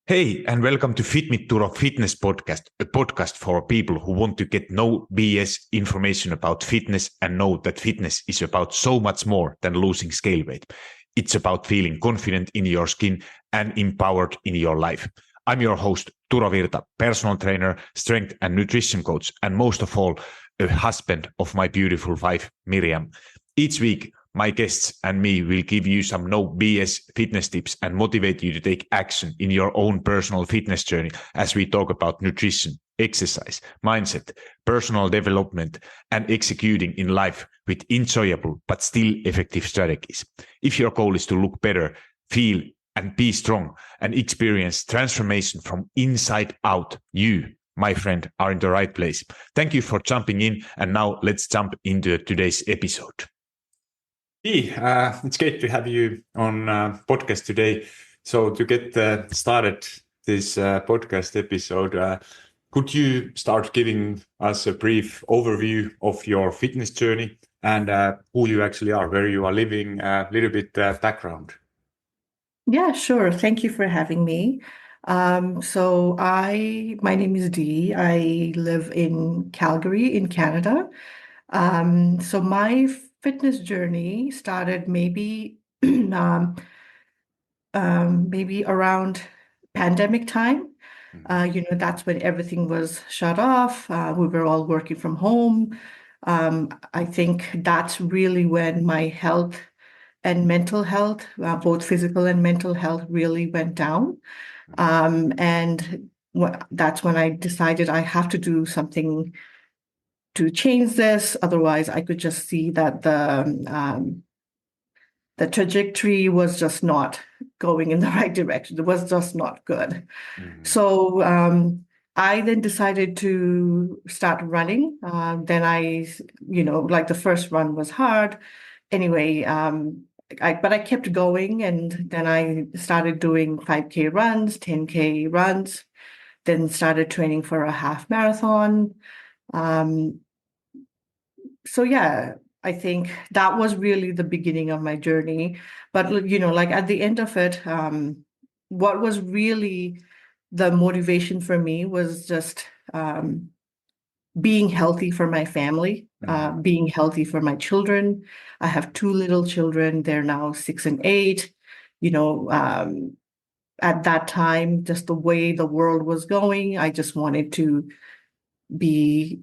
Hey, and welcome to Fit with Turo Fitness Podcast, a podcast for people who want to get no BS information about fitness and know that fitness is about so much more than losing scale weight. It's about feeling confident in your skin and empowered in your life. I'm your host, Turo Virta, personal trainer, strength and nutrition coach, and most of all, a husband of my beautiful wife, Miriam. Each week, my guests and me will give you some no BS fitness tips and motivate you to take action in your own personal fitness journey as we talk about nutrition, exercise, mindset, personal development, and executing in life with enjoyable but still effective strategies. If your goal is to look better, feel and be strong and experience transformation from inside out, you, my friend, are in the right place. Thank you for jumping in. And now let's jump into today's episode. Hey, it's great to have you on podcast today. So to get started this podcast episode, could you start giving us a brief overview of your fitness journey and who you actually are, where you are living, a little bit background? Yeah, sure. Thank you for having me. My name is Dee. I live in Calgary in Canada. So my fitness journey started maybe around pandemic time. That's when everything was shut off. We were all working from home. I think that's really when my health and mental health, both physical and mental health, really went down. That's when I decided I have to do something to change this. Otherwise, I could just see that the trajectory was just not going in the right direction. It was just not good. Mm-hmm. So I then decided to start running. Then like the first run was hard. Anyway, but I kept going, and then I started doing 5K runs, 10K runs, then started training for a half marathon. So yeah, I think that was really the beginning of my journey. But like at the end of it, what was really the motivation for me was just being healthy for my family, being healthy for my children. I have two little children. They're now 6 and 8. At that time, just the way the world was going, I just wanted to be,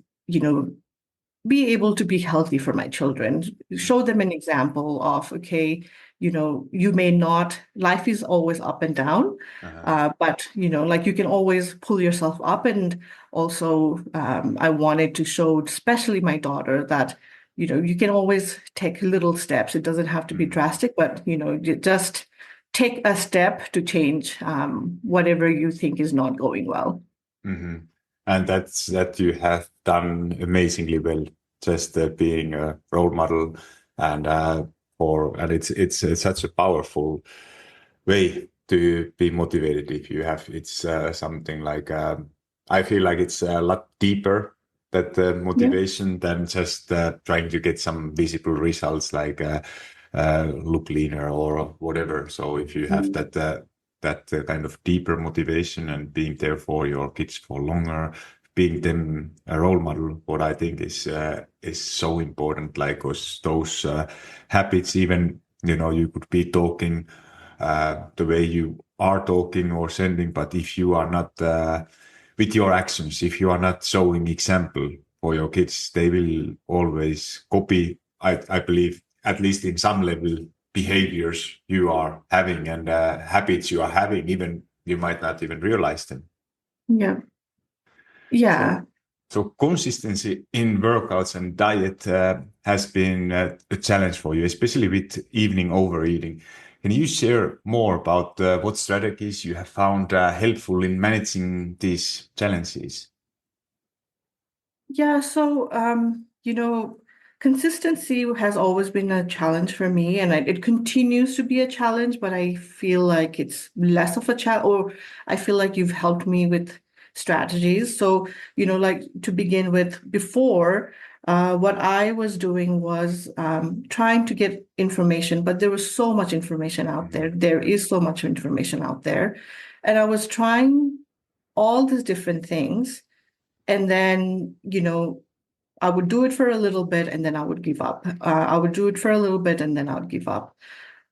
be able to be healthy for my children, show them an example of, okay, you may not, life is always up and down, but, like you can always pull yourself up. And also, I wanted to show, especially my daughter, that, you can always take little steps. It doesn't have to be drastic, but, you just take a step to change whatever you think is not going well. Mm-hmm. And that you have done amazingly well, just being a role model, and it's such a powerful way to be motivated. If you have, it's something like I feel like it's a lot deeper, that motivation, than just trying to get some visible results like look leaner or whatever. So if you have that kind of deeper motivation and being there for your kids for longer, being them a role model, what I think is so important. Like those habits, even you could be talking the way you are talking or sending, but if you are not with your actions, if you are not showing example for your kids, they will always copy. I believe, at least in some level, behaviors you are having and habits you are having, even you might not even realize them. Yeah. So consistency in workouts and diet has been a challenge for you, especially with evening overeating. Can you share more about what strategies you have found helpful in managing these challenges? Yeah, so consistency has always been a challenge for me, and it continues to be a challenge, but I feel like it's less of a challenge, or I feel like you've helped me with strategies. So, like to begin with, before, what I was doing was trying to get information, but there was so much information out there. There is so much information out there. And I was trying all these different things. And then, I would do it for a little bit and then I would give up. I would do it for a little bit and then I would give up.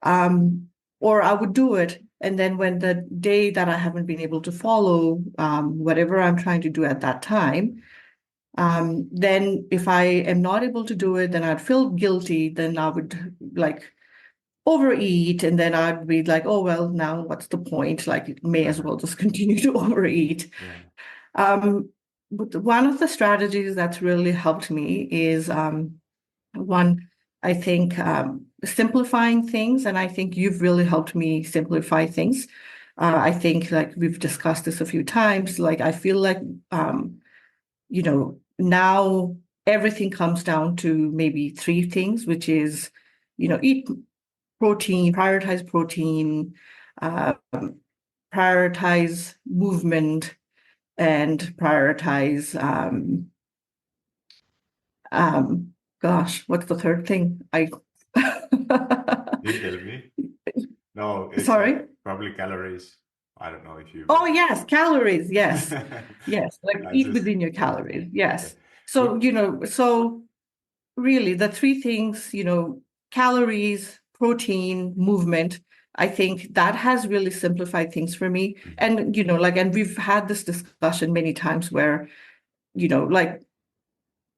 Or I would do it. And then when the day that I haven't been able to follow whatever I'm trying to do at that time, then if I am not able to do it, then I'd feel guilty. Then I would like overeat. And then I'd be like, oh, well, now what's the point? Like, it may as well just continue to overeat. Yeah. But one of the strategies that's really helped me is one, I think, simplifying things. And I think you've really helped me simplify things. I think, like, we've discussed this a few times, like, I feel like, now everything comes down to maybe three things, which is, eat protein, prioritize movement, and prioritize, gosh, what's the third thing? You tell me. No, it's Sorry? probably calories. I don't know if you. Oh, yes, calories. Yes. Yes. Like I eat just, within your yeah, calories. Yes. yeah. So, Good. so really the three things, calories, protein, movement, I think that has really simplified things for me. And, and we've had this discussion many times where, like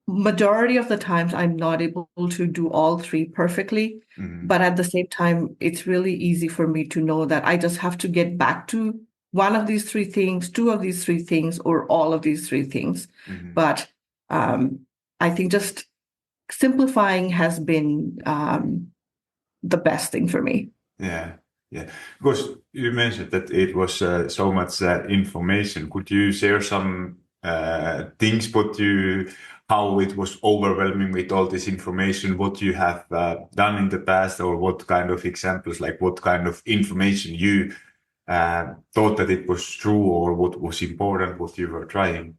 majority of the times I'm not able to do all three perfectly. Mhm. But at the same time, it's really easy for me to know that I just have to get back to one of these three things, two of these three things, or all of these three things. Mhm. But I think just simplifying has been the best thing for me. Yeah, yeah. Because you mentioned that it was so much information. Could you share some things how it was overwhelming with all this information, what you have done in the past, or what kind of examples, like what kind of information you thought that it was true, or what was important, what you were trying?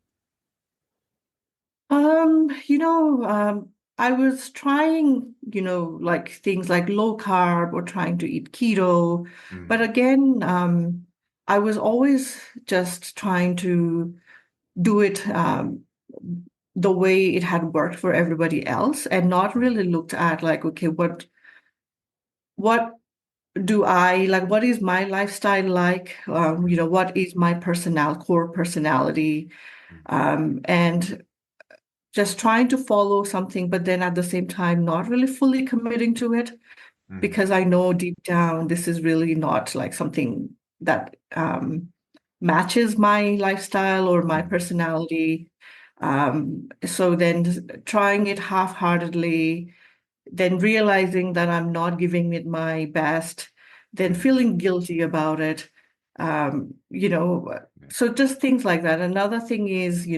I was trying, like things like low carb or trying to eat keto. But Mm, again, I was always just trying to do it the way it had worked for everybody else and not mm, really looked at like, okay, what do I like? What is my lifestyle like? mm, What is my core personality? mm, And just trying to follow something, but then at the same time, not really fully committing to it mm, because I know deep down this is really not like something that matches my lifestyle or my mm, personality. So then trying it half-heartedly, then realizing that I'm not giving it my best, then mm, feeling guilty about it. Um, you know, yeah, so just things like that. Another thing is,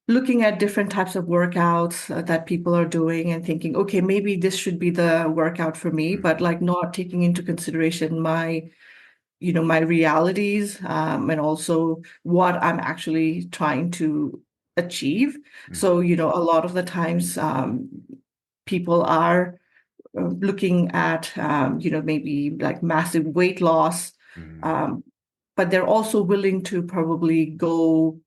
looking at different types of workouts that people are doing and thinking, okay, maybe this should be the workout for me, but mm, like not taking into consideration my realities and also what I'm actually trying to achieve. mm, So, a lot of the times people are looking at, maybe like massive weight loss, mm, um, but they're also willing to probably go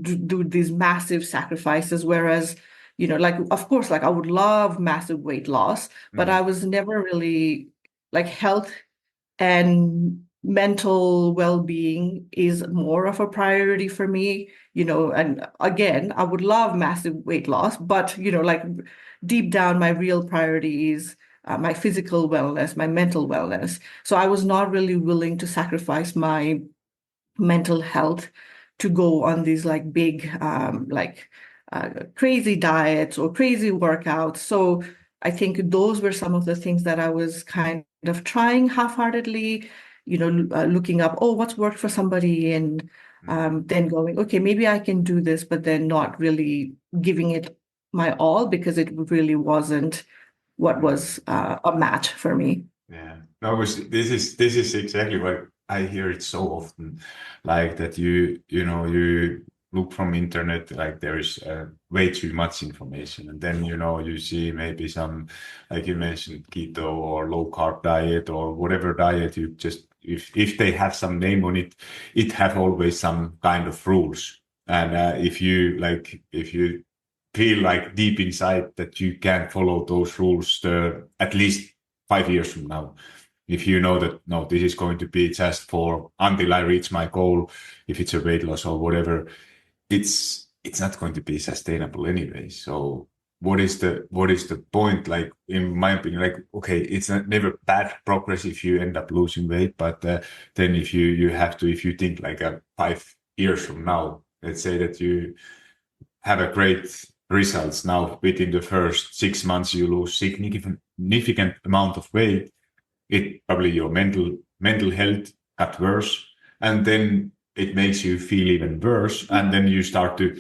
do these massive sacrifices. Whereas, like, of course, like I would love massive weight loss, but mm, I was never really like health and mental well-being is more of a priority for me, and again, I would love massive weight loss, but like deep down, my real priority is my physical wellness, my mental wellness. So I was not really willing to sacrifice my mental health to go on these like big crazy diets or crazy workouts. So I think those were some of the things that I was kind of trying half-heartedly, looking up, oh, what's worked for somebody, and mm, then going, okay, maybe I can do this, but then not really giving it my all because it really wasn't what mm. was a match for me. Yeah, no, this is exactly what I hear it so often, like that you know you look from internet, like there is way too much information. And then, you see maybe some, like you mentioned, keto or low carb diet or whatever diet you just, if they have some name on it, it have always some kind of rules. And if you feel like deep inside that you can follow those rules at least 5 years from now, if you know that, no, this is going to be just for until I reach my goal, if it's a weight loss or whatever, it's not going to be sustainable anyway. So what is the point? Like, in my opinion, like, okay, it's never bad progress if you end up losing weight, but then if you have to, if you think like 5 years from now, let's say that you have a great results now, within the first 6 months you lose significant amount of weight, it probably your mental health got worse, and then it makes you feel even worse, and then you start to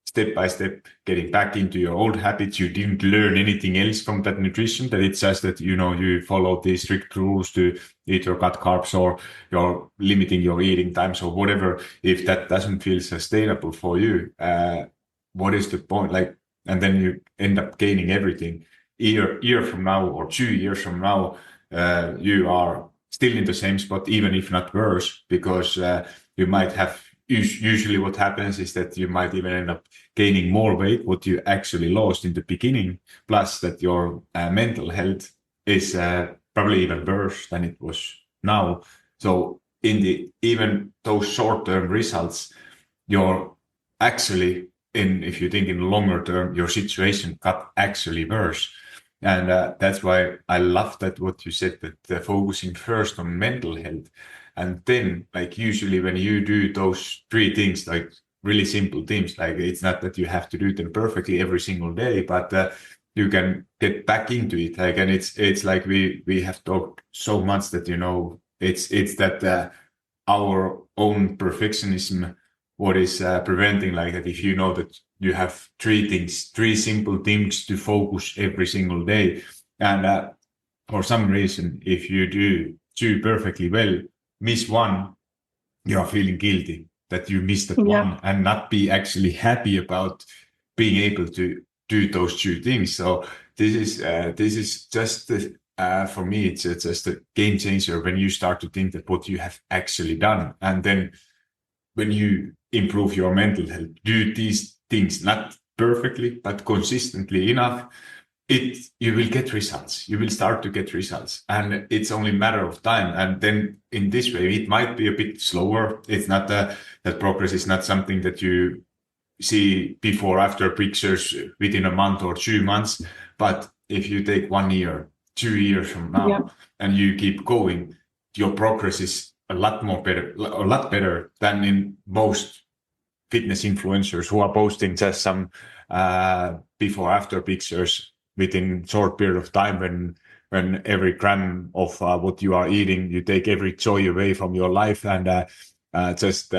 step by step getting back into your old habits. You didn't learn anything else from that nutrition, that it's just that you follow these strict rules to eat or cut carbs, or you're limiting your eating times or whatever. If that doesn't feel sustainable for you, what is the point? Like, and then you end up gaining everything. Year from now or 2 years from now, you are still in the same spot, even if not worse, because you might have, usually what happens is that you might even end up gaining more weight what you actually lost in the beginning, plus that your mental health is probably even worse than it was now. So even those short-term results, you're actually, if you think in longer term, your situation got actually worse. And that's why I love that what you said, that focusing first on mental health. And then, like, usually when you do those 3 things, like really simple things, like it's not that you have to do them perfectly every single day, but you can get back into it. Like, and it's like we have talked so much that, it's that our own perfectionism, what is preventing, like, that if you know that you have 3 simple things to focus every single day, and for some reason, if you do 2 perfectly well, miss one, you are feeling guilty that you missed that one, and not be actually happy about being able to do those 2 things. So this is just for me, it's just a game changer when you start to think that what you have actually done, and then when you improve your mental health, do these things not perfectly but consistently enough, you will get results. You will start to get results, and it's only a matter of time. And then in this way, it might be a bit slower. It's not that progress is not something that you see before after pictures within a month or 2 months. But if you take 1 year, 2 years from now, and you keep going, your progress is a lot better than in most fitness influencers who are posting just some before after pictures within short period of time, when every gram of what you are eating, you take every joy away from your life, and just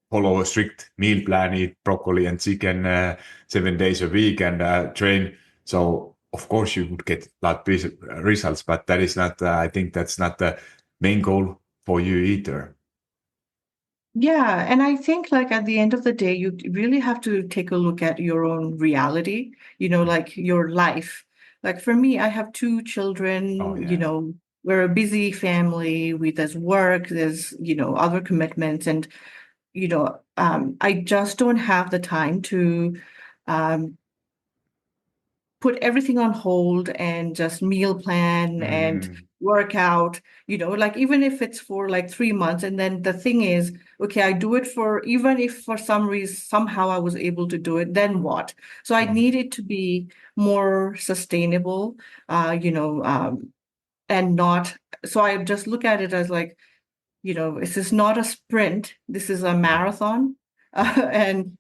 follow a strict meal plan, eat broccoli and chicken 7 days a week, and train. So of course you would get a lot of results, but that is not, I think that's not the main goal for you either. Yeah, and I think, like, at the end of the day, you really have to take a look at your own reality, like your life. Like, for me, I have 2 children. Oh, yeah. We're a busy family. There's work, there's, other commitments, and, I just don't have the time to um, put everything on hold and just meal plan and work out, like, even if it's for like 3 months. And then the thing is, okay, I do it even if for some reason, somehow I was able to do it, then what? So I need it to be more sustainable, and not, so I just look at it as like, this is not a sprint, this is a marathon. And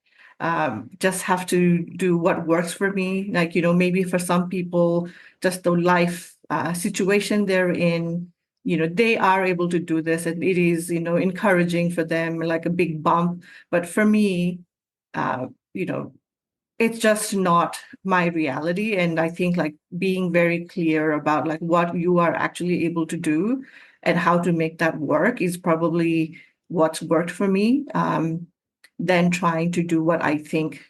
just have to do what works for me. Like, maybe for some people, just the life situation they're in, they are able to do this, and it is, encouraging for them, like a big bump. But for me, uh, you know, it's just not my reality. And I think, like, being very clear about like what you are actually able to do and how to make that work is probably what's worked for me. than trying to do what I think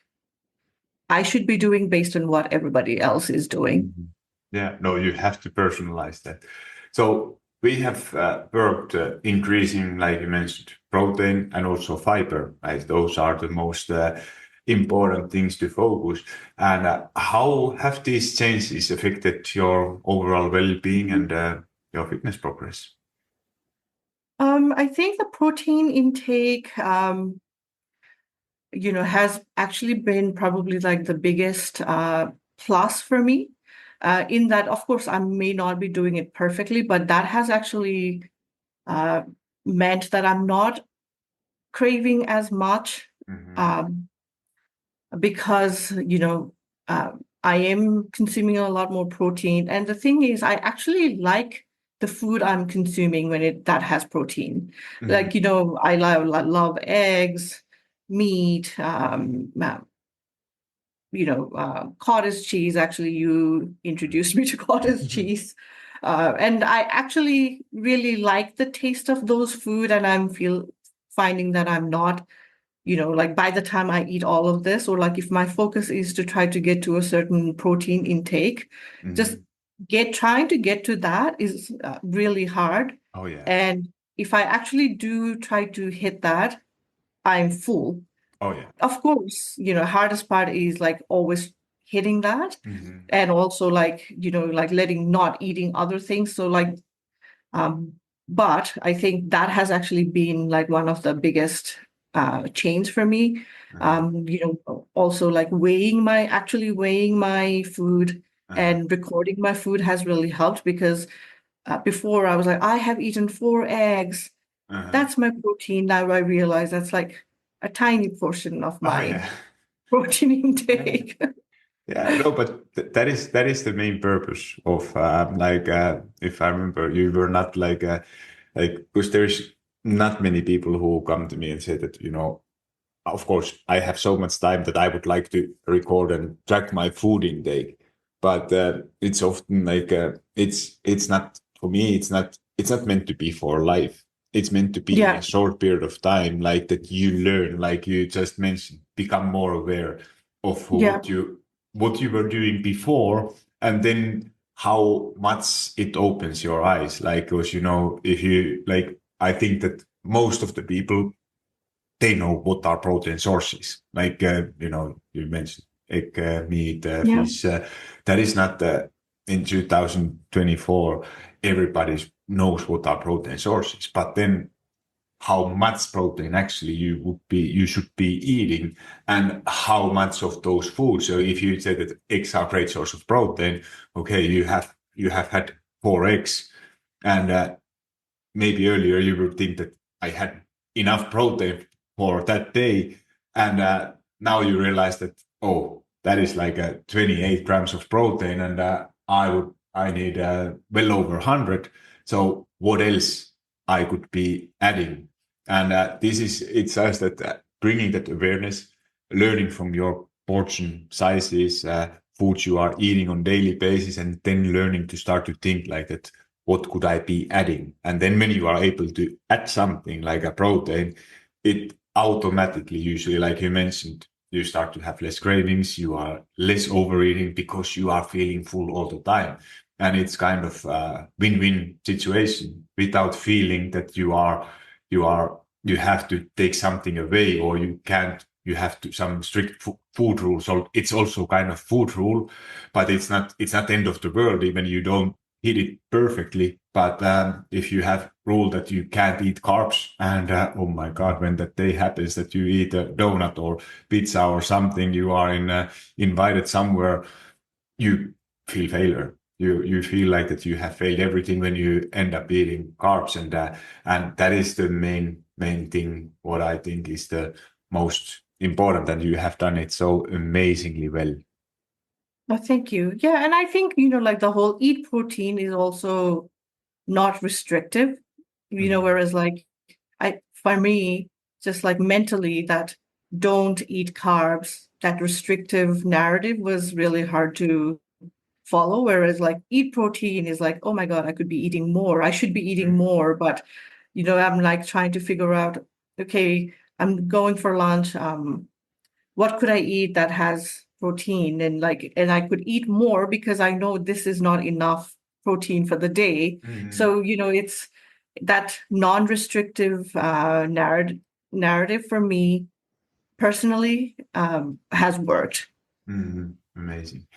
I should be doing based on what everybody else is doing. Yeah, no, you have to personalize that. So we have worked increasing, like you mentioned, protein and also fiber, right? Those are the most important things to focus. And how have these changes affected your overall well-being and your fitness progress? I think the protein intake, has actually been probably like the biggest plus for me. In that, of course, I may not be doing it perfectly, but that has actually meant that I'm not craving as much um, because, I am consuming a lot more protein. And the thing is, I actually like the food I'm consuming when that has protein. Like, I love eggs, meat, cottage cheese. Actually, you introduced me to cottage cheese. And I actually really like the taste of those food, and finding that I'm not, like by the time I eat all of this, or like if my focus is to try to get to a certain protein intake, just trying to get to that is really hard. Oh, yeah. And if I actually do try to hit that, I'm full. Oh, yeah. Of course, hardest part is like always hitting that, and also like, like not eating other things. So like, but I think that has actually been like one of the biggest change for me. Also like actually weighing my food and recording my food has really helped, because before I was like, I have eaten 4 eggs. That's my protein. Now I realize that's like a tiny portion of Oh, my yeah. protein intake. Yeah, no, but that is the main purpose of if I remember, you were not like because there's not many people who come to me and say that of course I have so much time that I would like to record and track my food intake, but it's often like it's not for me. It's not meant to be for life. It's meant to be in a Yeah, short period of time, like that you learn, like you just mentioned, become more aware of yeah, what you were doing before, and then how much it opens your eyes. Like, because if you like, I think that most of the people, they know what are protein sources. Like, you mentioned egg, meat, yeah, fish. That is not in 2024. Everybody knows what are protein sources, but then how much protein actually you should be eating, and how much of those foods. So if you say that eggs are a great source of protein, okay, you have had 4 eggs, and maybe earlier you would think that I had enough protein for that day, and now you realize that, oh, that is like 28 grams of protein, and I need well over 100. So what else I could be adding? And it's just that bringing that awareness, learning from your portion sizes, foods you are eating on daily basis, and then learning to start to think like that, what could I be adding? And then when you are able to add something like a protein, it automatically, usually, like you mentioned, you start to have less cravings, you are less overeating because you are feeling full all the time. And it's kind of a win-win situation, without feeling that you have to take something away, or you have to some strict food rules. So it's also kind of food rule, but it's not the end of the world even you don't hit it perfectly. But if you have rule that you can't eat carbs, and oh my god, when that day happens that you eat a donut or pizza or something, you are invited somewhere, you feel failure. You feel like that you have failed everything when you end up eating carbs, and that is the main thing. What I think is the most important, and you have done it so amazingly well. oh, thank you. Yeah, and I think, like the whole eat protein is also not restrictive, whereas like for me, just like mentally, that don't eat carbs, that restrictive narrative was really hard to follow. Whereas like eat protein is like, oh my God, I could be eating more. I should be eating more. But, I'm like trying to figure out, okay, I'm going for lunch. What could I eat that has protein? And I could eat more because I know this is not enough protein for the day. So, it's that non-restrictive narrative for me personally has worked. Amazing.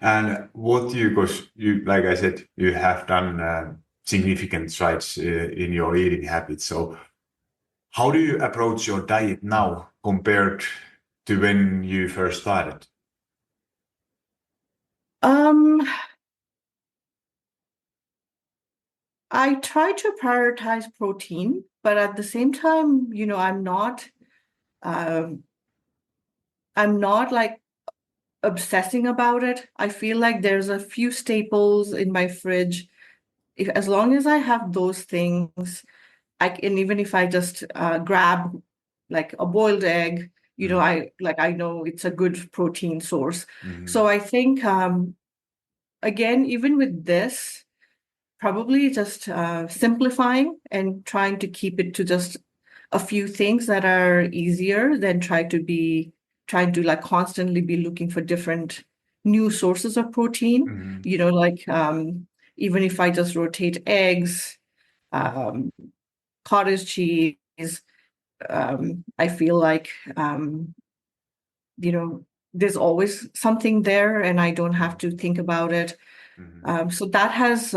And what do you, because you, like I said, you have done significant strides in your eating habits. So how do you approach your diet now compared to when you first started? I try to prioritize protein, but at the same time, um, I'm not like obsessing about it. I feel like there's a few staples in my fridge. As long as I have those things, and even if I just grab like a boiled egg, I know it's a good protein source. So I think again, even with this, probably just simplifying and trying to keep it to just a few things that are easier than trying to like constantly be looking for different new sources of protein. Even if I just rotate eggs, um, cottage cheese, I feel like there's always something there and I don't have to think about it. So that has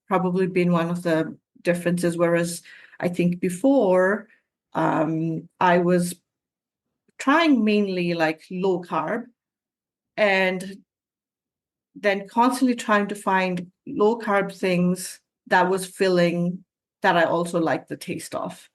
probably been one of the differences. Whereas I think before I was trying mainly like low carb and then constantly trying to find low carb things that was filling that I also like the taste of.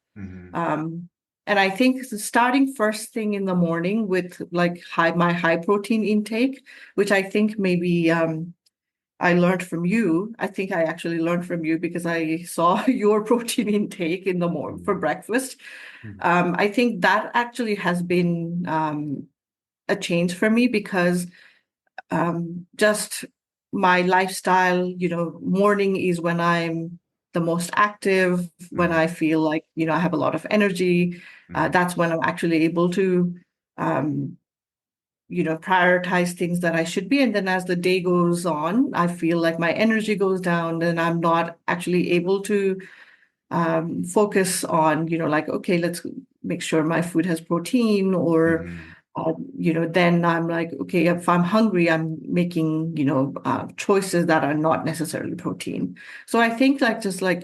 And I think starting first thing in the morning with like my high protein intake, which I think maybe I learned from you. I think I actually learned from you because I saw your protein intake in the morning for breakfast. I think that actually has been a change for me because just my lifestyle, morning is when I'm the most active, when I feel like, I have a lot of energy. That's when I'm actually able to um, prioritize things that I should be. And then as the day goes on, I feel like my energy goes down and I'm not actually able to focus on, like, okay, let's make sure my food has protein or, then I'm like, okay, if I'm hungry, I'm making, choices that are not necessarily protein. So I think like just like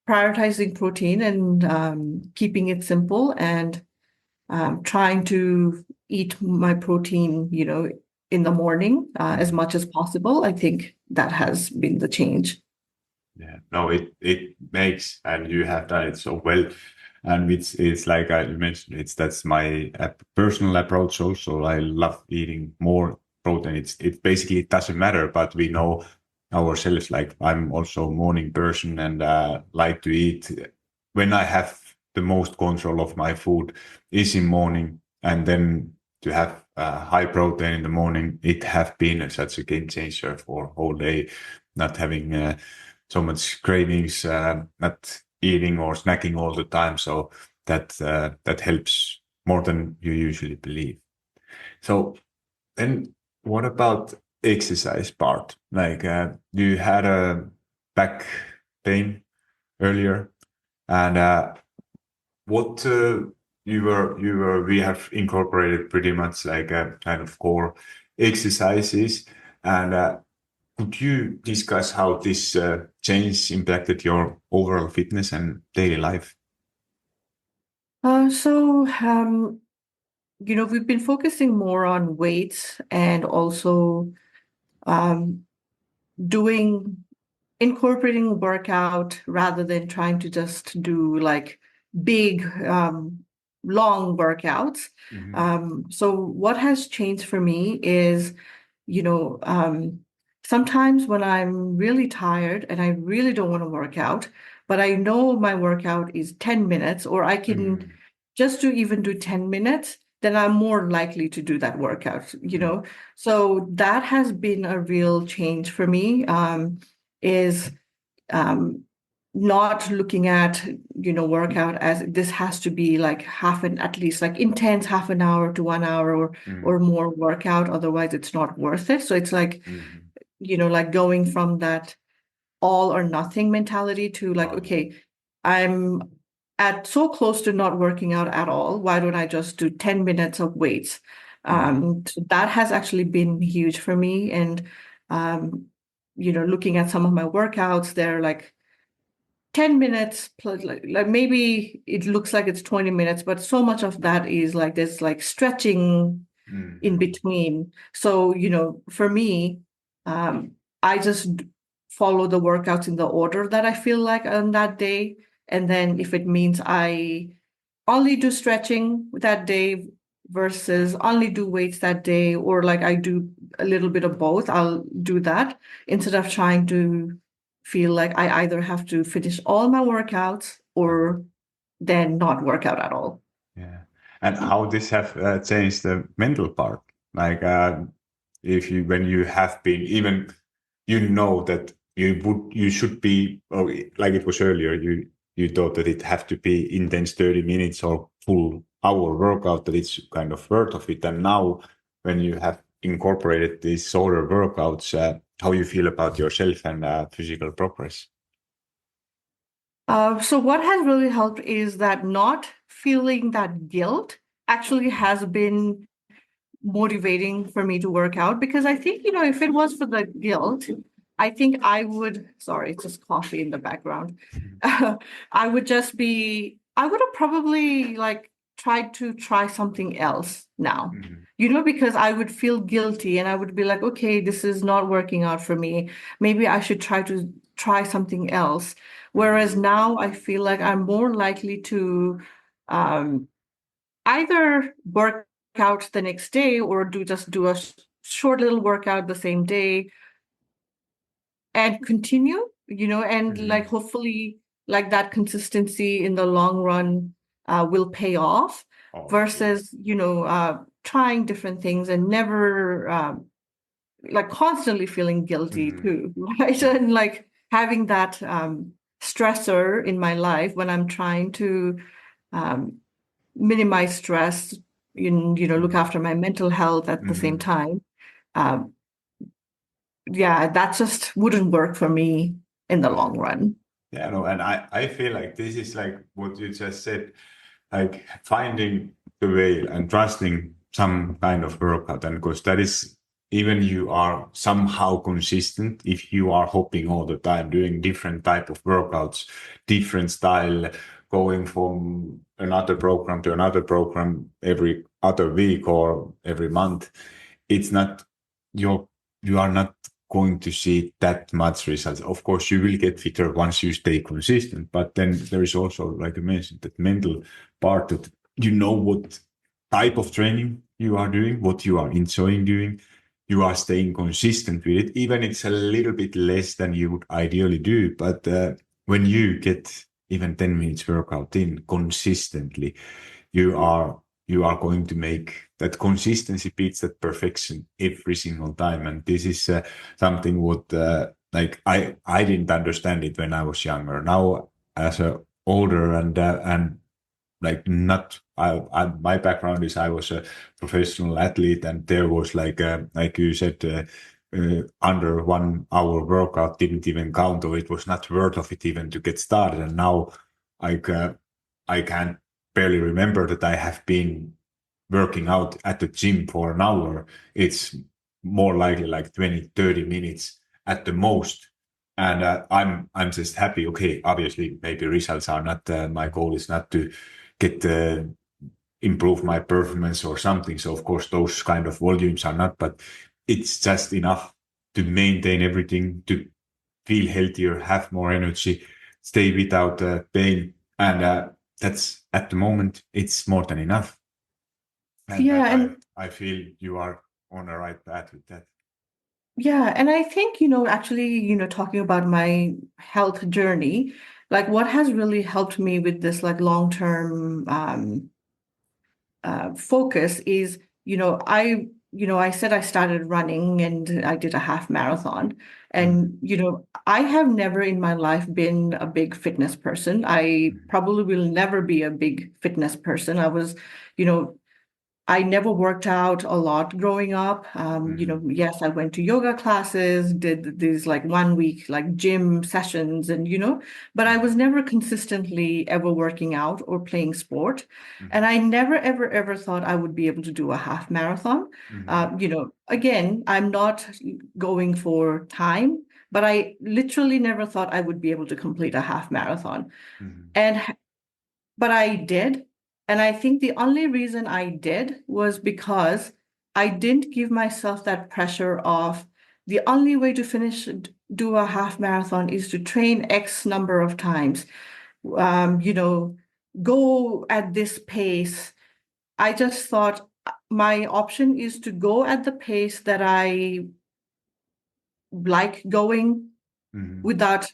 prioritizing protein and keeping it simple and trying to eat my protein, in the morning as much as possible. I think that has been the change. Yeah, no, it makes, and you have done it so well. And it's like I mentioned, that's my personal approach also. I love eating more protein. It basically doesn't matter, but we know ourselves. Like I'm also a morning person and like to eat when I have the most control of my food is in morning, and then to have high protein in the morning, it have been such a game changer for whole day, not having so much cravings, not eating or snacking all the time. So that helps more than you usually believe. So then what about exercise part? Like you had a back pain earlier and what we have incorporated pretty much like a kind of core exercises and could you discuss how this change impacted your overall fitness and daily life? We've been focusing more on weights and also um, doing incorporating workout rather than trying to just do like big, long workouts. So what has changed for me is, you know, um, sometimes when I'm really tired and I really don't want to work out, but I know my workout is 10 minutes or I can just to even do 10 minutes, then I'm more likely to do that workout. So that has been a real change for me, is um, not looking at, workout as this has to be like at least like intense half an hour to 1 hour or more workout. Otherwise, it's not worth it. So it's like, like going from that all or nothing mentality to like, okay, I'm so close to not working out at all. Why don't I just do 10 minutes of weights? So that has actually been huge for me. And, looking at some of my workouts, they're like 10 minutes plus, like maybe it looks like it's 20 minutes, but so much of that is like there's like stretching in between. So, for me, I just follow the workouts in the order that I feel like on that day. And then if it means I only do stretching that day versus only do weights that day, or like I do a little bit of both, I'll do that instead of trying to feel like I either have to finish all my workouts or then not work out at all. Yeah. And how this have changed the mental part? Like, if you, when you have been, even, that you should be, or like it was earlier, you thought that it have to be intense 30 minutes or full hour workout, that it's kind of worth of it. And now when you have incorporated these shorter workouts, how you feel about yourself and physical progress? So what has really helped is that not feeling that guilt actually has been motivating for me to work out, because I think, if it was for the guilt, I think I would, sorry, it's just coffee in the background. I would have probably like tried to try something else now, because I would feel guilty and I would be like, okay, this is not working out for me. Maybe I should try something else. Whereas now I feel like I'm more likely to either work out the next day or do a short little workout the same day and continue, and like hopefully like that consistency in the long run will pay off versus, trying different things and never like constantly feeling guilty too, right? And like having that stressor in my life when I'm trying to minimize stress, look after my mental health at the same time. Um, yeah, that just wouldn't work for me in the long run. Yeah, no, and I feel like this is like what you just said, like finding the way and trusting some kind of workout. And because that is, even you are somehow consistent, if you are hopping all the time, doing different type of workouts, different style, going from another program to another program every other week or every month, it's not you are not going to see that much results. Of course, you will get fitter once you stay consistent, but then there is also, like you mentioned, that mental part that you know what type of training you are doing, what you are enjoying doing. You are staying consistent with it, even it's a little bit less than you would ideally do. But when you get even 10 minutes workout in consistently, you are going to make that consistency beats that perfection every single time. And this is something what like I didn't understand it when I was younger. Now as a older and like not my background is I was a professional athlete, and there was like you said, under 1 hour workout didn't even count, or it was not worth of it even to get started. And now like I can barely remember that I have been working out at the gym for an hour. It's more likely like 20-30 minutes at the most. And I'm just happy. Okay, obviously maybe results are not my goal is not to get improve my performance or something. So of course those kind of volumes are not, but it's just enough to maintain everything, to feel healthier, have more energy, stay without pain. And that's at the moment, it's more than enough. And Yeah, and I feel you are on the right path with that. yeah, and I think, actually, talking about my health journey, like what has really helped me with this like long-term focus is, I I said I started running and I did a half marathon. And, I have never in my life been a big fitness person. I probably will never be a big fitness person. You know, I never worked out a lot growing up. Yes, I went to yoga classes, did these like 1 week like gym sessions, and but I was never consistently ever working out or playing sport. And I never, ever, ever thought I would be able to do a half marathon. Again, I'm not going for time, but I literally never thought I would be able to complete a half marathon. And but I did. And I think the only reason I did was because I didn't give myself that pressure of the only way to do a half marathon is to train X number of times, go at this pace. I just thought my option is to go at the pace that I like going without,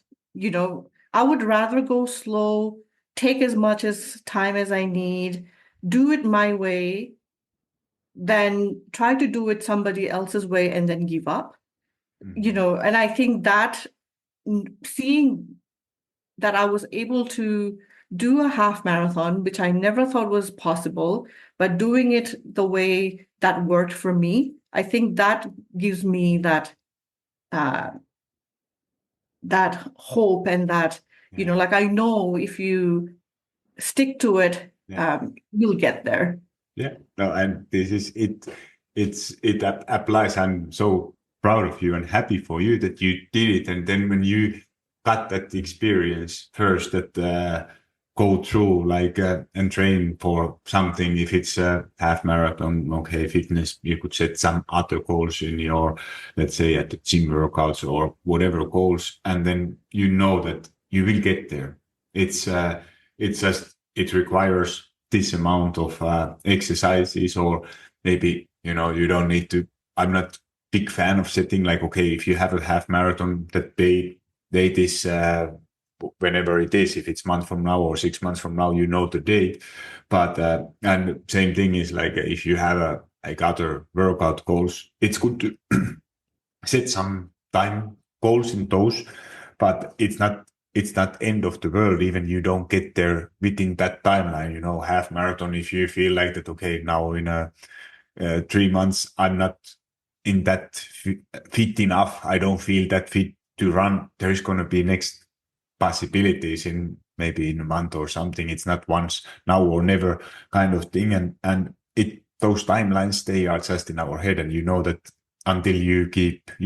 I would rather go slow, take as much as time as I need, do it my way, than try to do it somebody else's way and then give up. And I think that seeing that I was able to do a half marathon, which I never thought was possible, but doing it the way that worked for me, I think that gives me that hope and that, like I know if you stick to it, you'll get there. Yeah, no, and this is it. It applies. I'm so proud of you and happy for you that you did it. And then when you got that experience first, that go through like and train for something. If it's a half marathon, okay, fitness, you could set some other goals in your, let's say, at the gym workouts or whatever goals, and then you know that you will get there. It's just it requires this amount of exercises, or maybe you don't need to. I'm not big fan of setting like, okay, if you have a half marathon, that date is whenever it is, if it's month from now or 6 months from now, the date. But and same thing is like if you have like other workout goals, it's good to set some time goals in those, but it's not end of the world even you don't get there within that timeline. Half marathon, if you feel like that, okay, now in 3 months I'm not in that fit enough, I don't feel that fit to run, there's going to be next possibilities in maybe in a month or something. It's not once now or never kind of thing, and those timelines, they are just in our head, and that until you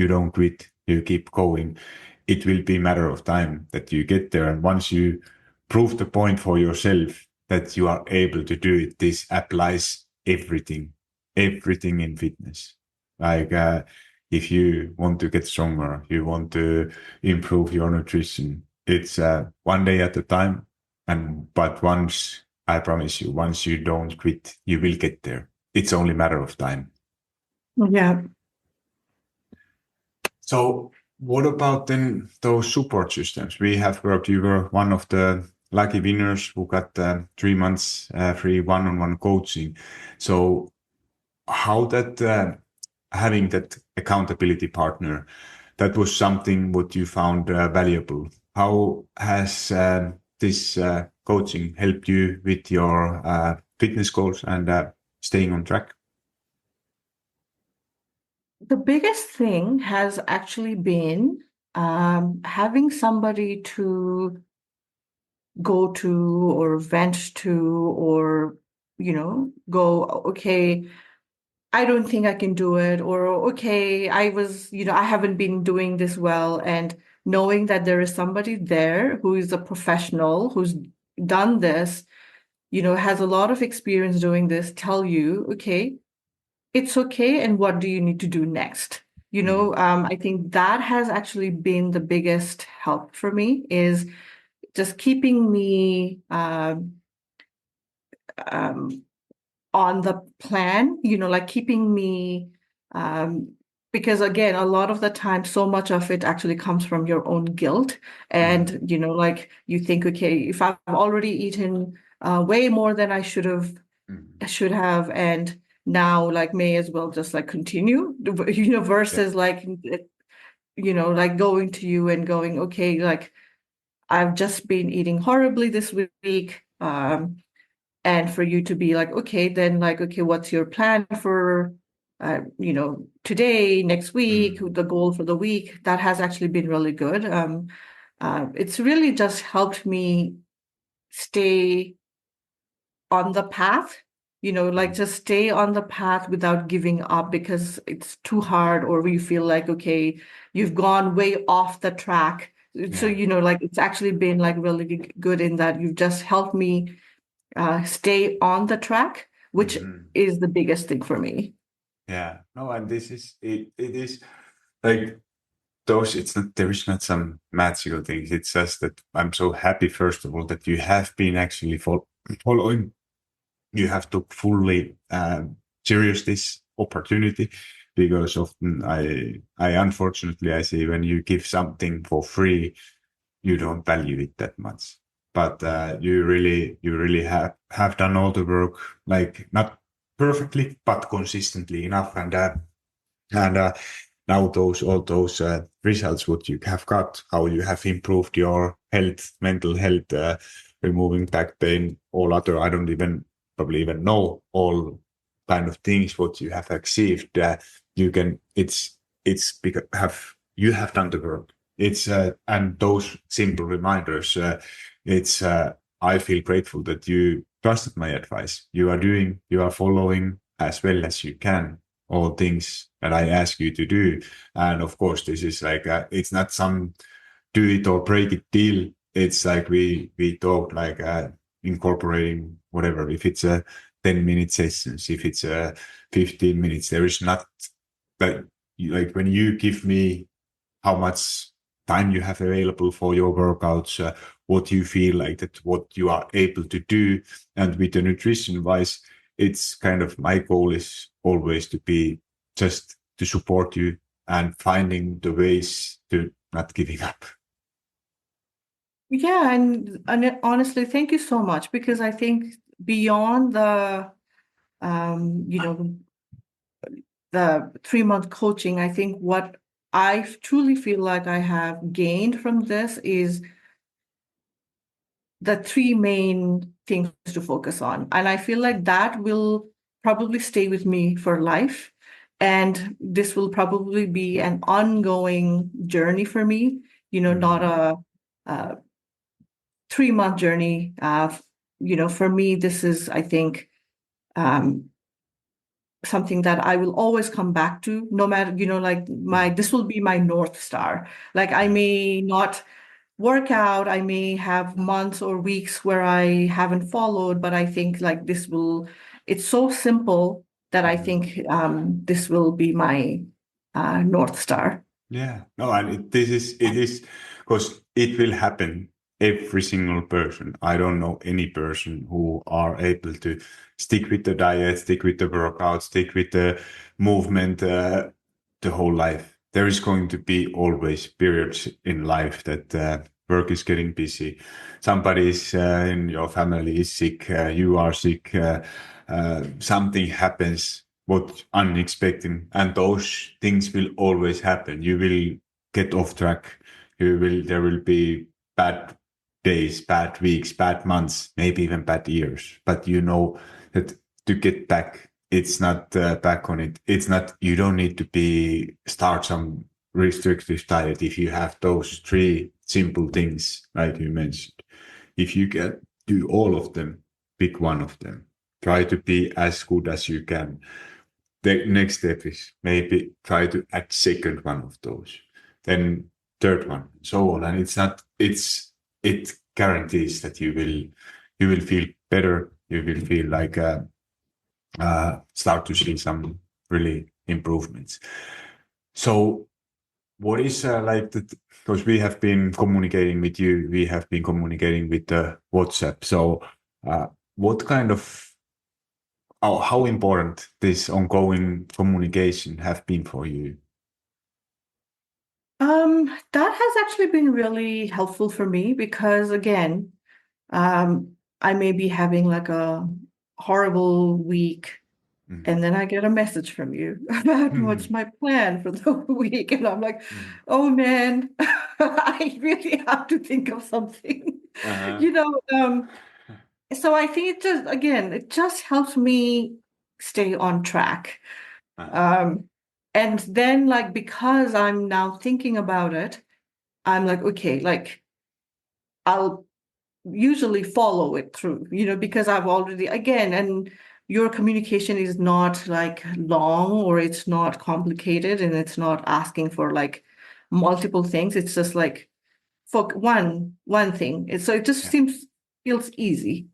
don't quit, you keep going, it will be a matter of time that you get there. And once you prove the point for yourself that you are able to do it, this applies everything in fitness. Like if you want to get stronger, you want to improve your nutrition, it's one day at a time. But I promise you, once you don't quit, you will get there. It's only a matter of time. Yeah. So what about then those support systems? We have worked, you were one of the lucky winners who got 3 months free one-on-one coaching. So how that having that accountability partner, that was something what you found valuable. How has this coaching helped you with your fitness goals and staying on track? The biggest thing has actually been having somebody to go to or vent to, or, go, okay, I don't think I can do it, or okay, I haven't been doing this well. And knowing that there is somebody there who is a professional, who's done this, has a lot of experience doing this, tell you, okay, it's okay. And what do you need to do next? I think that has actually been the biggest help for me, is just keeping me on the plan, like keeping me, because again, a lot of the time, so much of it actually comes from your own guilt. And, like you think, okay, if I've already eaten way more than I should have, and now like may as well just like continue, versus like, like going to you and going, okay, like I've just been eating horribly this week. And for you to be like, okay, then like, okay, what's your plan for, today, next week, the goal for the week? That has actually been really good. It's really just helped me stay on the path, like just stay on the path without giving up because it's too hard, or you feel like, okay, you've gone way off the track. So, like it's actually been like really good in that you've just helped me stay on the track, which is the biggest thing for me. Yeah, no, and this is it. It is like those. It's not. There is not some magical things. It's just that I'm so happy, first of all, that you have been actually following. You have to fully serious this opportunity, because often I unfortunately I see when you give something for free, you don't value it that much. But you really have done all the work, like not perfectly, but consistently enough. And now all those results, what you have got, how you have improved your health, mental health, removing back pain, all other, I don't even probably even know all kind of things what you have achieved. You can, it's because you have done the work. It's and those simple reminders. It's I feel grateful that you trusted my advice. You are following as well as you can all things that I ask you to do. And of course, this is like it's not some do it or break it deal. It's like we talk like incorporating whatever. If it's a 10-minute sessions, if it's a 15 minutes, there is not like when you give me how much time you have available for your workouts, what you feel like that, what you are able to do. And with the nutrition wise, it's kind of my goal is always to be just to support you and finding the ways to not giving up. Yeah, and honestly, thank you so much, because I think beyond the 3-month coaching, I think what I truly feel like I have gained from this is the 3 main things to focus on. And I feel like that will probably stay with me for life. And this will probably be an ongoing journey for me, not a 3-month journey. For me, this is, I think, something that I will always come back to, no matter, like this will be my North Star. Like I may not work out, I may have months or weeks where I haven't followed, but I think like it's so simple that I think this will be my North Star. Yeah, no, and it is because it will happen every single person. I don't know any person who are able to stick with the diet, stick with the workout, stick with the movement the whole life. There is going to be always periods in life that work is getting busy. Somebody is in your family is sick, you are sick, something happens what unexpected, and those things will always happen. You will get off track. There will be bad days, bad weeks, bad months, maybe even bad years. But you know that to get back, it's not back on it. It's not, you don't need to start some restrictive diet if you have those 3 simple things, like you mentioned. If you can do all of them, pick one of them. Try to be as good as you can. The next step is maybe try to add second one of those, then third one, so on. And it guarantees that you will feel better. You will feel like start to see some really improvements. So what is because we have been communicating with you, we have been communicating with the WhatsApp. So what kind of how important this ongoing communication have been for you? That has actually been really helpful for me because again, I may be having like a horrible week And then I get a message from you about what's my plan for the week. And I'm like, oh man, I really have to think of something, you know. So I think it just helps me stay on track. And then like, because I'm now thinking about it, I'm like, okay, like I'll usually follow it through, you know, because I've already, again, and your communication is not like long or it's not complicated and it's not asking for like multiple things. It's just like for one thing. So it just feels easy.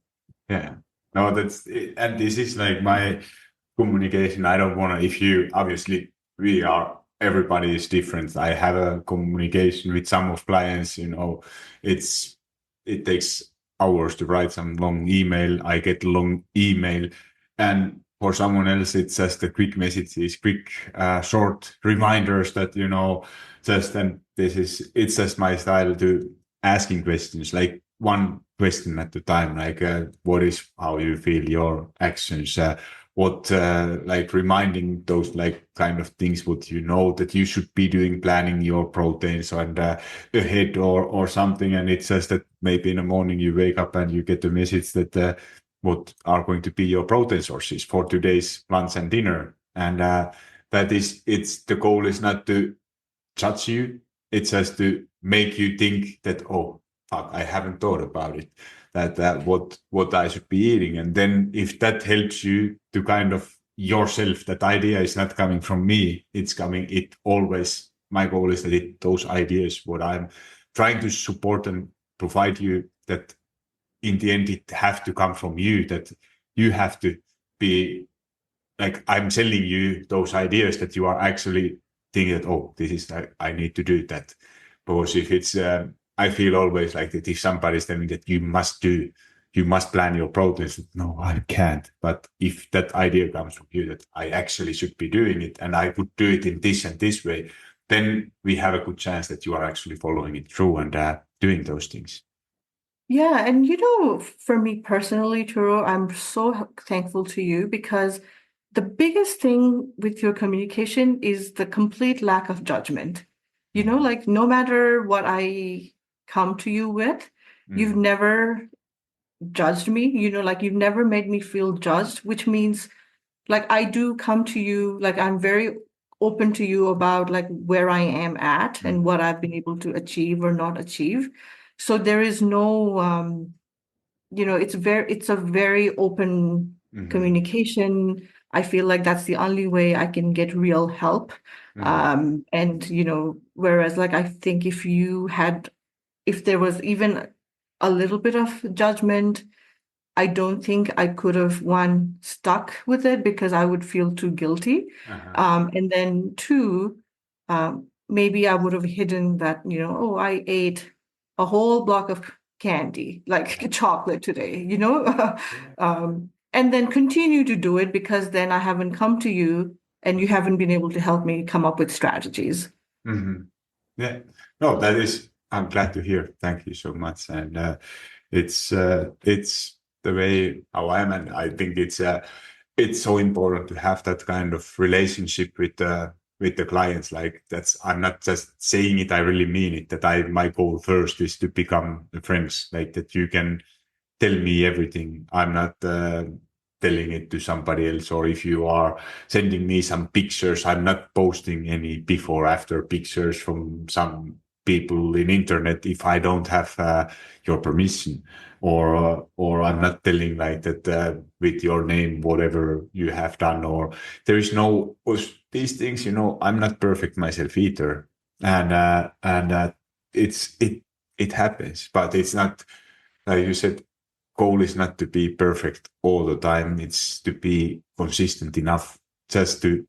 Yeah. No, and this is like my communication. I don't want to, if you, obviously, everybody is different. I have a communication with some of clients, it takes hours to write some long email. I get long email. And for someone else, it's just a quick messages, quick, short reminders that, and it's just my style to asking questions, like one question at a time, like what is how you feel your actions, what like reminding those like kind of things what you know that you should be doing, planning your proteins and ahead or something. And it's just that maybe in the morning you wake up and you get a message that what are going to be your protein sources for today's lunch and dinner. And the goal is not to judge you. It's just to make you think that, oh, fuck, I haven't thought about it. That what I should be eating. And then if that helps you to kind of yourself, that idea is not coming from me. My goal is that those ideas, what I'm trying to support and provide you, that in the end, it have to come from you, that you have to be like, I'm selling you those ideas that you are actually thinking that, oh, I need to do that. Because if it's, I feel always like that if somebody's telling me that you must plan your proteins, no, I can't. But if that idea comes from you that I actually should be doing it and I would do it in this and this way, then we have a good chance that you are actually following it through and doing those things. Yeah. And, you know, for me personally, Turo, I'm so thankful to you because the biggest thing with your communication is the complete lack of judgment. You know, like no matter what I come to you with, you've never judged me, you know, like you've never made me feel judged, which means like I do come to you, like I'm very open to you about like where I am at and what I've been able to achieve or not achieve. So there is no you know, it's a very open communication. I feel like that's the only way I can get real help. And you know, whereas like I think if there was even a little bit of judgment, I don't think I could have stuck with it because I would feel too guilty. And then two, maybe I would have hidden that, you know, oh, I ate a whole block of candy, like chocolate today, you know, and then continue to do it because then I haven't come to you and you haven't been able to help me come up with strategies. Yeah, no, I'm glad to hear. Thank you so much. And it's the way how I am, and I think it's so important to have that kind of relationship with the clients. Like I'm not just saying it, I really mean it. My goal first is to become friends, like that you can tell me everything. I'm not telling it to somebody else, or if you are sending me some pictures, I'm not posting any before after pictures from some people in internet if I don't have your permission, or I'm not telling like that with your name whatever you have done, or there is no these things, I'm not perfect myself either, and it happens, but it's not like you said. Goal is not to be perfect all the time. It's to be consistent enough just to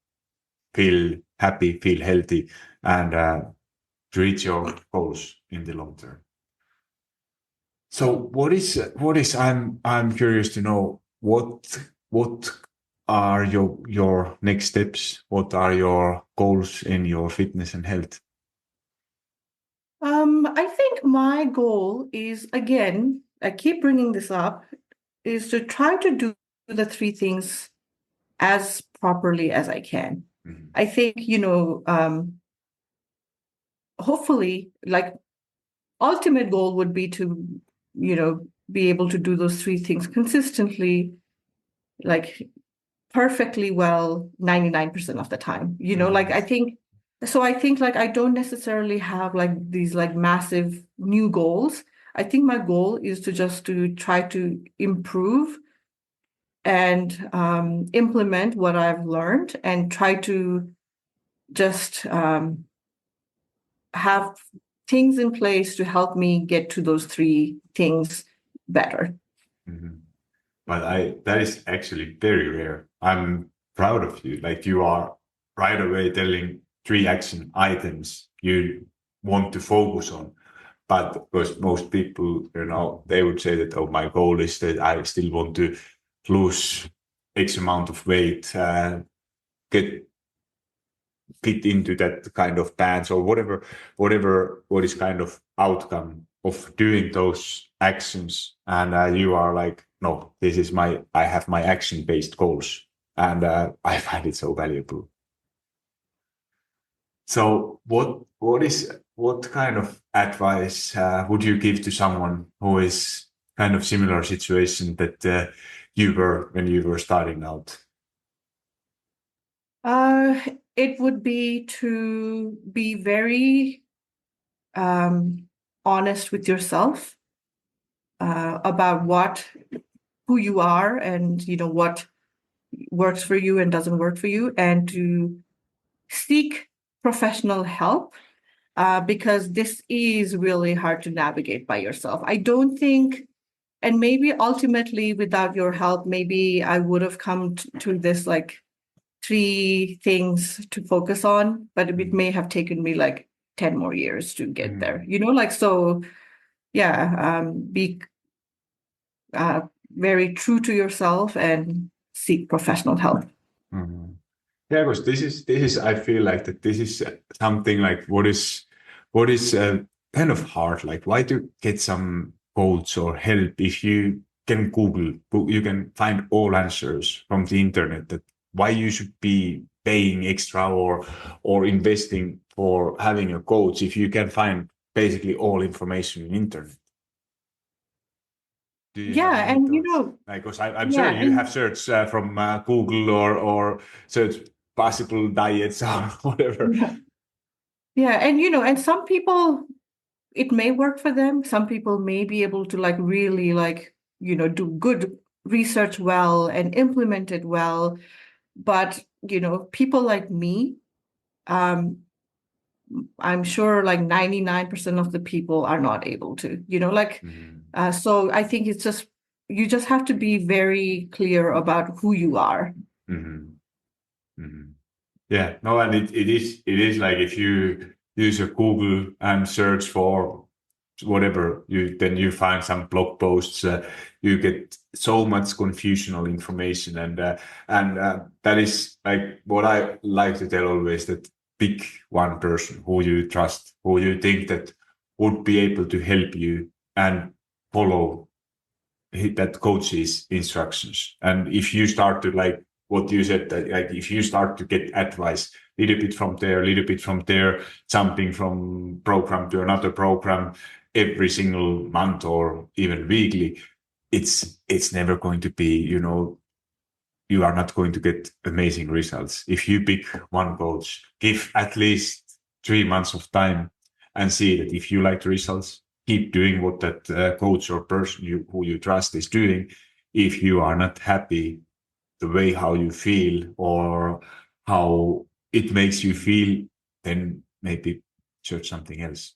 feel happy, feel healthy, and to reach your goals in the long term. So what is I'm curious to know what are your next steps? What are your goals in your fitness and health? I think my goal is, I keep bringing this up, is to try to do the three things as properly as I can. Mhm. I think, hopefully, like, ultimate goal would be to, be able to do those three things consistently, like perfectly well 99% of the time. Like I think like I don't necessarily have like these like massive new goals. I think my goal is to try to improve and implement what I've learned and try to just have things in place to help me get to those three things better. Mhm. But that is actually very rare. I'm proud of you. Like you are right away telling three action items you want to focus on. But because most people, they would say that, oh, my goal is that I still want to lose X amount of weight, get fit into that kind of bands or what is kind of outcome of doing those actions. And you are like, no, I have my action based goals. And I find it so valuable. So what kind of advice would you give to someone who is kind of similar situation that you were when you were starting out? It would be to be very honest with yourself about who you are and what works for you and doesn't work for you, and to seek professional help because this is really hard to navigate by yourself. I don't think, and maybe ultimately without your help, maybe I would have come to this like three things to focus on, but it may have taken me like 10 more years to get there, like, so yeah, be very true to yourself and seek professional help. Mhm. Yeah, because this is I feel like that this is something like what is kind of hard. Like, why to get some coach or help if you can Google, you can find all answers from the internet. That why you should be paying extra or investing for having a coach if you can find basically all information in internet. Do you have Yeah, any and thoughts? Like, because I'm sure yeah, you have and searched from Google or search possible diets or whatever. yeah, yeah, and some people, it may work for them. Some people may be able to like really like, do good research well and implement it well. But, people like me, um, I'm sure like 99% of the people are not able to, like, Mhm. so I think you just have to be very clear about who you are. Mhm. Mhm. Yeah, no, and it is like if you use a Google and search for whatever, you find some blog posts, you get so much confusional information, and that is like what I like to tell always, that pick one person who you trust, who you think that would be able to help you and follow that coach's instructions. And if you start to like what you said, that like if you start to get advice little bit from there, little bit from there, jumping from program to another program every single month or even weekly, it's never going to be, you are not going to get amazing results. If you pick one coach, give at least 3 months of time and see that if you like the results, keep doing what that coach or person who you trust is doing. If you are not happy the way how you feel or how it makes you feel, then maybe search something else.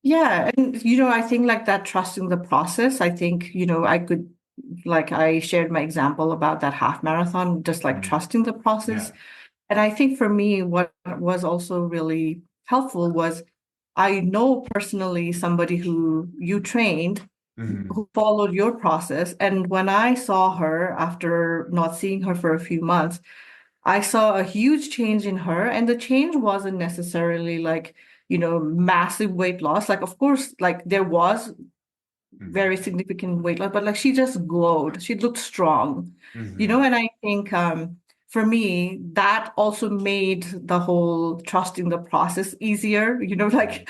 Yeah, and I think like that, trusting the process. I think, I could, like, I shared my example about that half marathon, just like Mm. trusting the process. Yeah. And I think for me, what was also really helpful was I know personally somebody who you trained, Mhm. who followed your process. And when I saw her after not seeing her for a few months, I saw a huge change in her. And the change wasn't necessarily like, massive weight loss. Like, of course, like there was very significant weight loss, but like she just glowed. She looked strong, and I think for me, that also made the whole trusting the process easier, like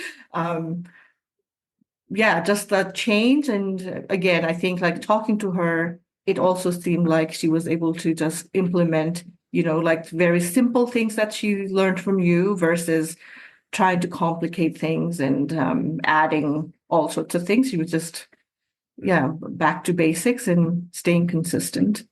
yeah, just the change. And again, I think like talking to her, it also seemed like she was able to just implement, like very simple things that she learned from you versus trying to complicate things and adding all sorts of things. She was just, yeah, back to basics and staying consistent.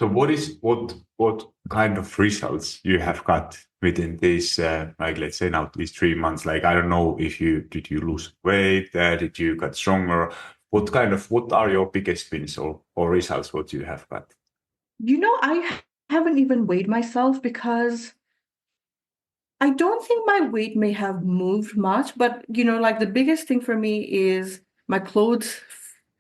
So what kind of results you have got within this like let's say now these 3 months? Like I don't know if did you lose weight, did you get stronger? What are your biggest wins or results what you have got? I haven't even weighed myself because I don't think my weight may have moved much, but like the biggest thing for me is my clothes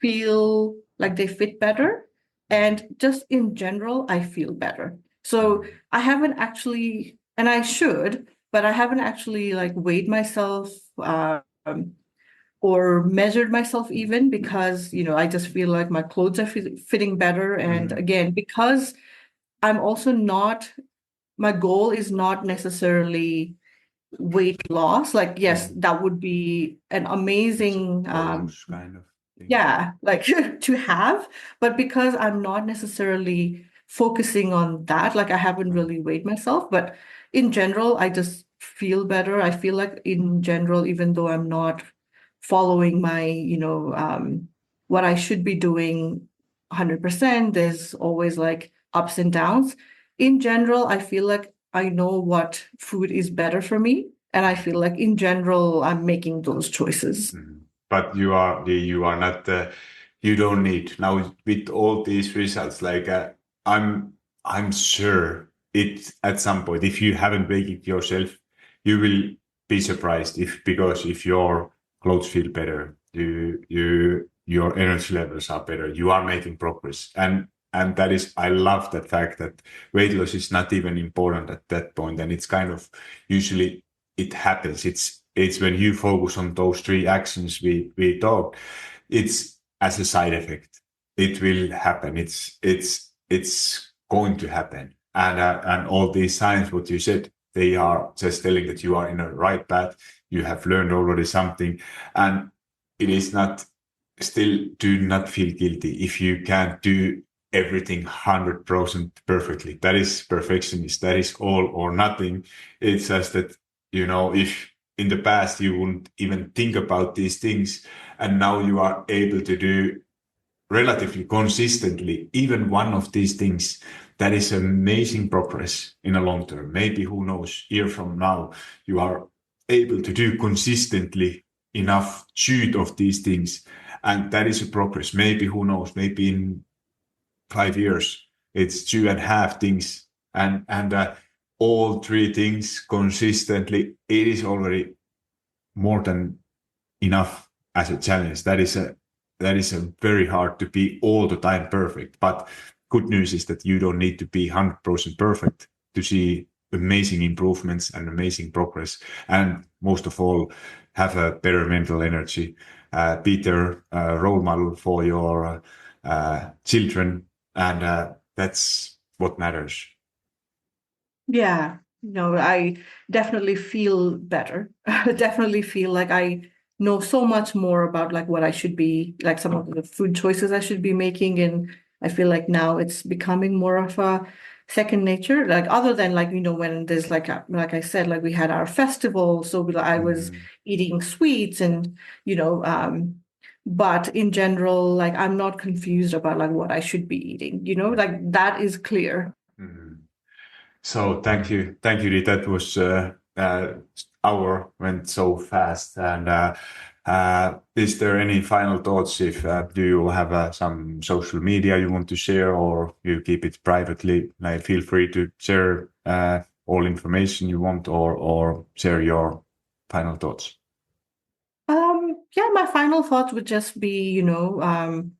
feel like they fit better. And just in general, I feel better. So I haven't actually, and I should, but I haven't actually like weighed myself or measured myself even because, I just feel like my clothes are fitting better. And again, because I'm also not, my goal is not necessarily weight loss. Like, yes, that would be an amazing, Bonus kind of thing. yeah, like to have, but because I'm not necessarily focusing on that, like I haven't really weighed myself, but in general, I just feel better. I feel like in general, even though I'm not following my, what I should be doing 100%, there's always like ups and downs. In general, I feel like I know what food is better for me. And I feel like in general, I'm making those choices. But you are not you don't need now with all these results. Like I'm sure it at some point if you haven't weighed it yourself, you will be surprised if your clothes feel better, your energy levels are better, you are making progress, and that is I love that fact that weight loss is not even important at that point, and it's kind of usually it happens. It's when you focus on those three actions we talked, it's as a side effect. It will happen. It's going to happen. And all these signs, what you said, they are just telling that you are in a right path. You have learned already something, and it is not. Still, do not feel guilty if you can't do everything 100% perfectly. That is perfectionist. That is all or nothing. It's just that if in the past you wouldn't even think about these things, and now you are able to do relatively consistently even one of these things, that is amazing progress in a long term. Maybe who knows, year from now you are able to do consistently enough shoot of these things, and that is a progress. Maybe who knows, maybe in 5 years it's 2.5 things, and all three things consistently, it is already more than enough as a challenge. That is a very hard to be all the time perfect. But good news is that you don't need to be 100% perfect to see amazing improvements and amazing progress. And most of all, have a better mental energy, be their role model for your children. And that's what matters. Yeah, I definitely feel better. I definitely feel like I know so much more about like what I should be, like some of the food choices I should be making. And I feel like now it's becoming more of a second nature. Like other than like, when there's like I said, like we had our festival. So I was eating sweets and, but in general, like I'm not confused about like what I should be eating, like that is clear. So thank you, Lee. That was hour went so fast. And is there any final thoughts? If do you have some social media you want to share, or you keep it privately? Like, feel free to share all information you want, or share your final thoughts. Yeah, my final thoughts would just be, do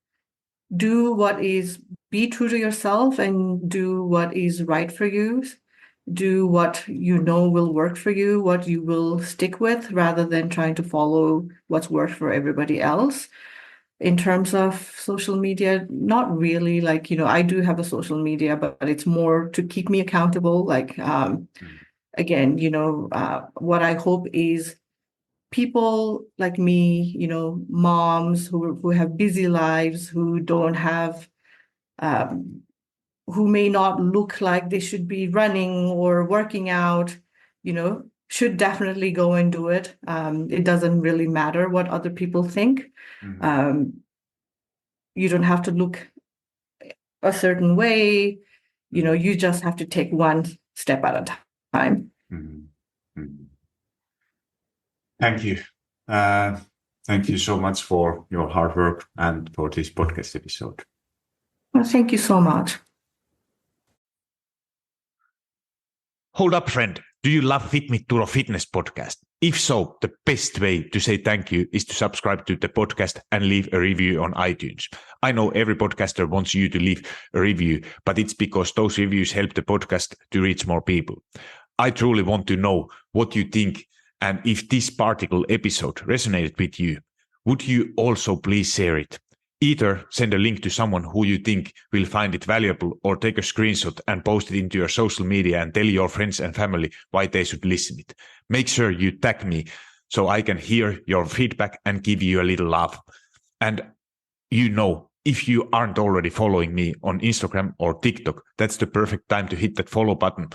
be true to yourself and do what is right for you. Do what you know will work for you, what you will stick with, rather than trying to follow what's worked for everybody else. In terms of social media, not really. Like, I do have a social media, but it's more to keep me accountable. Like, again, what I hope is people like me, moms who have busy lives, who don't have, who may not look like they should be running or working out, should definitely go and do it. It doesn't really matter what other people think. You don't have to look a certain way. You just have to take one step at a time. Thank you. Thank you so much for your hard work and for this podcast episode. Well, thank you so much. Hold up, friend. Do you love Fit Me Turo Fitness podcast? If so, the best way to say thank you is to subscribe to the podcast and leave a review on iTunes. I know every podcaster wants you to leave a review, but it's because those reviews help the podcast to reach more people. I truly want to know what you think, and if this particular episode resonated with you, would you also please share it? Either send a link to someone who you think will find it valuable, or take a screenshot and post it into your social media and tell your friends and family why they should listen it. Make sure you tag me so I can hear your feedback and give you a little love. And if you aren't already following me on Instagram or TikTok, that's the perfect time to hit that follow button.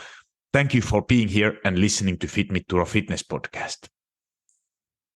Thank you for being here and listening to Fit Me Turo Fitness podcast.